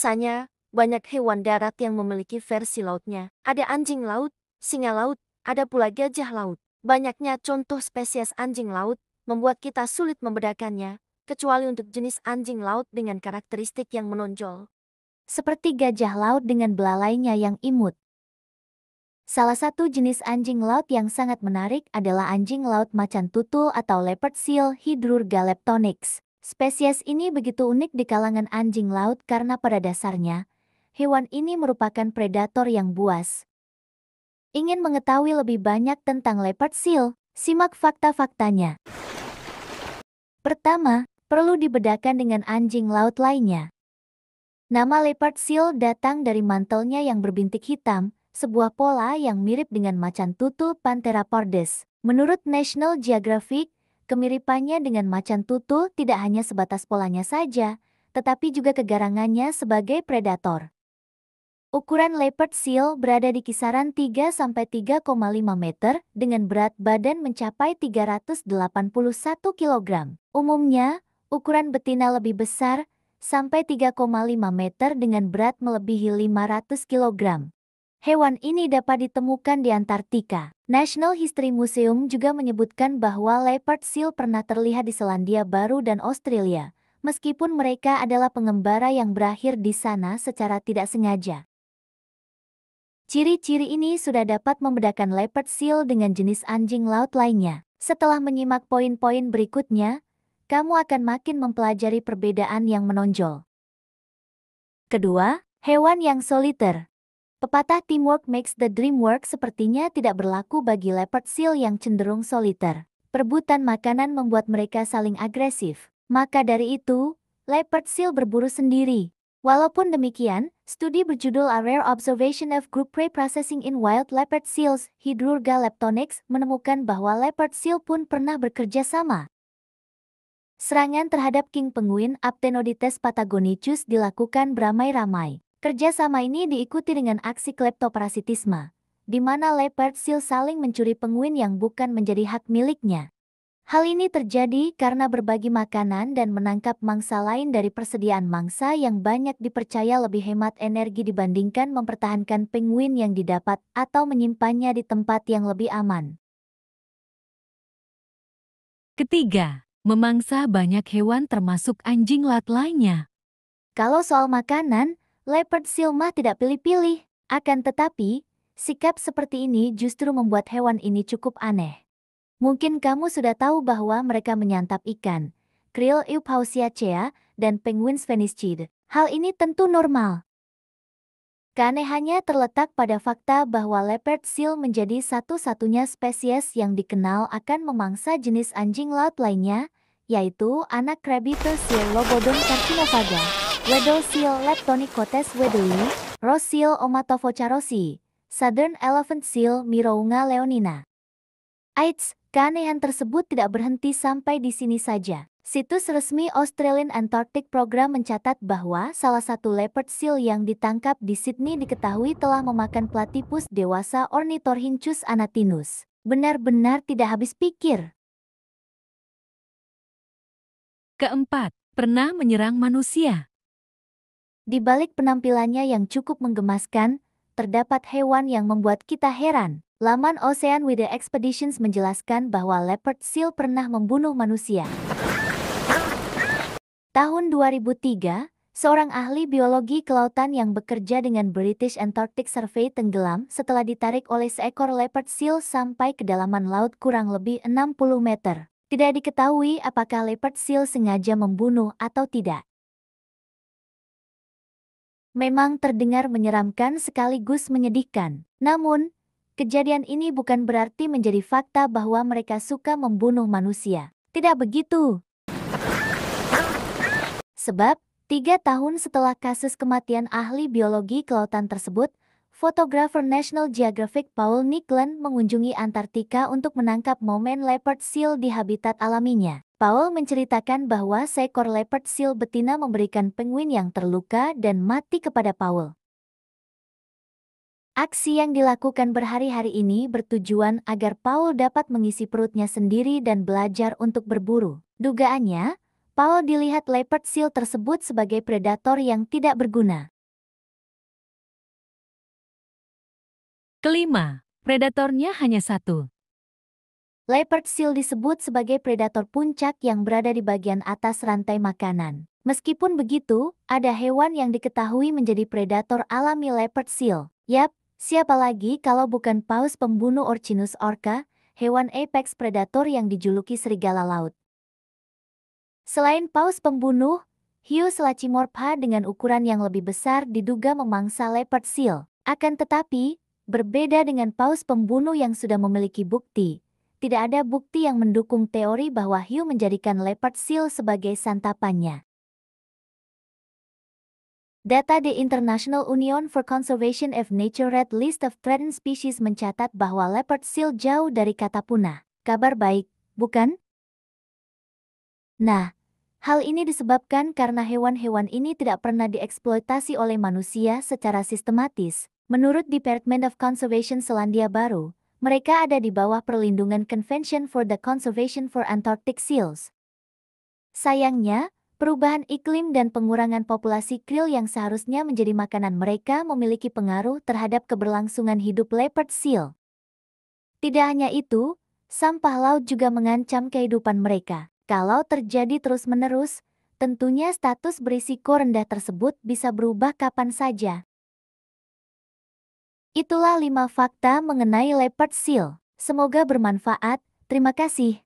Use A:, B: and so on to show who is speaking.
A: Biasanya, banyak hewan darat yang memiliki versi lautnya. Ada anjing laut, singa laut, ada pula gajah laut. Banyaknya contoh spesies anjing laut membuat kita sulit membedakannya, kecuali untuk jenis anjing laut dengan karakteristik yang menonjol.
B: Seperti gajah laut dengan belalainya yang imut. Salah satu jenis anjing laut yang sangat menarik adalah anjing laut macan tutul atau leopard seal Hydrurga leptonix. Spesies ini begitu unik di kalangan anjing laut karena pada dasarnya, hewan ini merupakan predator yang buas. Ingin mengetahui lebih banyak tentang leopard seal? Simak fakta-faktanya. Pertama, perlu dibedakan dengan anjing laut lainnya. Nama leopard seal datang dari mantelnya yang berbintik hitam, sebuah pola yang mirip dengan macan tutul Panthera pardes. Menurut National Geographic, kemiripannya dengan macan tutul tidak hanya sebatas polanya saja, tetapi juga kegarangannya sebagai predator. Ukuran leopard seal berada di kisaran 3–3,5 meter dengan berat badan mencapai 381 kg. Umumnya, ukuran betina lebih besar, sampai 3,5 meter dengan berat melebihi 500 kg. Hewan ini dapat ditemukan di Antartika. National History Museum juga menyebutkan bahwa leopard seal pernah terlihat di Selandia Baru dan Australia, meskipun mereka adalah pengembara yang berakhir di sana secara tidak sengaja. Ciri-ciri ini sudah dapat membedakan leopard seal dengan jenis anjing laut lainnya. Setelah menyimak poin-poin berikutnya, kamu akan makin mempelajari perbedaan yang menonjol. Kedua, hewan yang soliter. Pepatah teamwork makes the dream work sepertinya tidak berlaku bagi leopard seal yang cenderung soliter. Perebutan makanan membuat mereka saling agresif. Maka dari itu, leopard seal berburu sendiri. Walaupun demikian, studi berjudul A Rare Observation of Group Prey Processing in Wild Leopard Seals, Hydrurga leptonix, menemukan bahwa leopard seal pun pernah bekerja sama. Serangan terhadap king penguin Aptenodites patagonicus dilakukan beramai-ramai. Kerjasama ini diikuti dengan aksi kleptoparasitisme, di mana leopard seal saling mencuri penguin yang bukan menjadi hak miliknya. Hal ini terjadi karena berbagi makanan dan menangkap mangsa lain dari persediaan mangsa yang banyak dipercaya lebih hemat energi dibandingkan mempertahankan penguin yang didapat atau menyimpannya di tempat yang lebih aman.
C: Ketiga, memangsa banyak hewan termasuk anjing laut lainnya.
B: Kalau soal makanan, leopard seal mah tidak pilih-pilih. Akan tetapi, sikap seperti ini justru membuat hewan ini cukup aneh. Mungkin kamu sudah tahu bahwa mereka menyantap ikan, krill Euphausiacea, dan penguin Spheniscide. Hal ini tentu normal. Keanehannya terletak pada fakta bahwa leopard seal menjadi satu-satunya spesies yang dikenal akan memangsa jenis anjing laut lainnya, yaitu anak Crabiter seal Lobodon carcinophaga, Weddell seal Leptonychotes weddellii, Ross seal Omatophoca rossii, Southern elephant seal Mirounga leonina. Eits, keanehan tersebut tidak berhenti sampai di sini saja. Situs resmi Australian Antarctic Program mencatat bahwa salah satu leopard seal yang ditangkap di Sydney diketahui telah memakan platypus dewasa Ornithorhynchus anatinus. Benar-benar tidak habis pikir.
C: Keempat, pernah menyerang manusia.
B: Di balik penampilannya yang cukup menggemaskan, terdapat hewan yang membuat kita heran. Laman Ocean with the Expeditions menjelaskan bahwa leopard seal pernah membunuh manusia. Tahun 2003, seorang ahli biologi kelautan yang bekerja dengan British Antarctic Survey tenggelam setelah ditarik oleh seekor leopard seal sampai kedalaman laut kurang lebih 60 meter. Tidak diketahui apakah leopard seal sengaja membunuh atau tidak. Memang terdengar menyeramkan sekaligus menyedihkan. Namun, kejadian ini bukan berarti menjadi fakta bahwa mereka suka membunuh manusia. Tidak begitu. Sebab, 3 tahun setelah kasus kematian ahli biologi kelautan tersebut, fotografer National Geographic Paul Nicklin mengunjungi Antartika untuk menangkap momen leopard seal di habitat alaminya. Paul menceritakan bahwa seekor leopard seal betina memberikan penguin yang terluka dan mati kepada Paul. Aksi yang dilakukan berhari-hari ini bertujuan agar Paul dapat mengisi perutnya sendiri dan belajar untuk berburu. Dugaannya, Paul dilihat leopard seal tersebut sebagai predator yang tidak berguna.
C: Kelima, predatornya hanya satu.
B: Leopard seal disebut sebagai predator puncak yang berada di bagian atas rantai makanan. Meskipun begitu, ada hewan yang diketahui menjadi predator alami leopard seal. Yap, siapa lagi kalau bukan paus pembunuh Orcinus orca, hewan apex predator yang dijuluki serigala laut. Selain paus pembunuh, hiu Selachimorpha dengan ukuran yang lebih besar diduga memangsa leopard seal. Akan tetapi, berbeda dengan paus pembunuh yang sudah memiliki bukti, tidak ada bukti yang mendukung teori bahwa hiu menjadikan leopard seal sebagai santapannya. Data The International Union for Conservation of Nature Red List of Threatened Species mencatat bahwa leopard seal jauh dari kata punah. Kabar baik, bukan? Nah, hal ini disebabkan karena hewan-hewan ini tidak pernah dieksploitasi oleh manusia secara sistematis. Menurut Department of Conservation Selandia Baru, mereka ada di bawah perlindungan Convention for the Conservation for Antarctic Seals. Sayangnya, perubahan iklim dan pengurangan populasi krill yang seharusnya menjadi makanan mereka memiliki pengaruh terhadap keberlangsungan hidup leopard seal. Tidak hanya itu, sampah laut juga mengancam kehidupan mereka. Kalau terjadi terus-menerus, tentunya status berisiko rendah tersebut bisa berubah kapan saja. Itulah 5 fakta mengenai leopard seal. Semoga bermanfaat. Terima kasih.